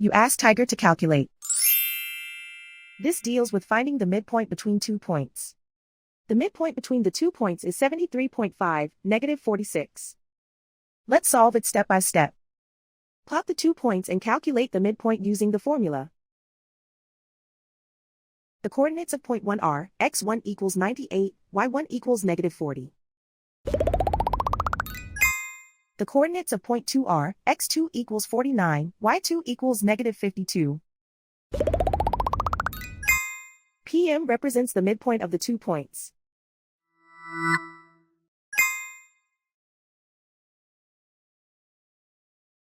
You ask Tiger to calculate. This deals with finding the midpoint between 2 points. The midpoint between the 2 points is 73.5, -46. Let's solve it step by step. Plot the 2 points and calculate the midpoint using the formula. The coordinates of point 1 are x1 equals 98, y1 equals -40. The coordinates of point 2 are x2 equals 49, y2 equals -52. PM represents the midpoint of the 2 points.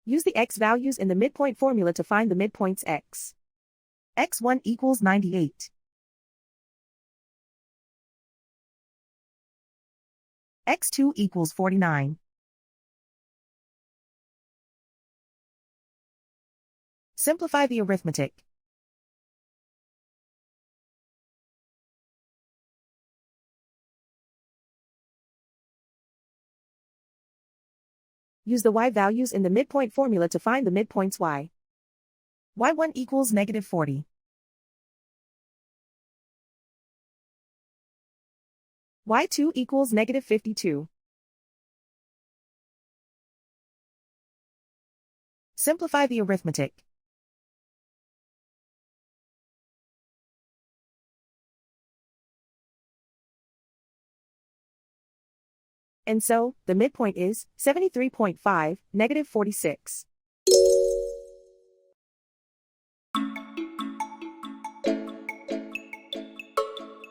Use the x values in the midpoint formula to find the midpoints x. x1 equals 98. x2 equals 49. Simplify the arithmetic. Use the y values in the midpoint formula to find the midpoints y. y1 equals -40. y2 equals -52. Simplify the arithmetic. And so, the midpoint is 73.5, -46.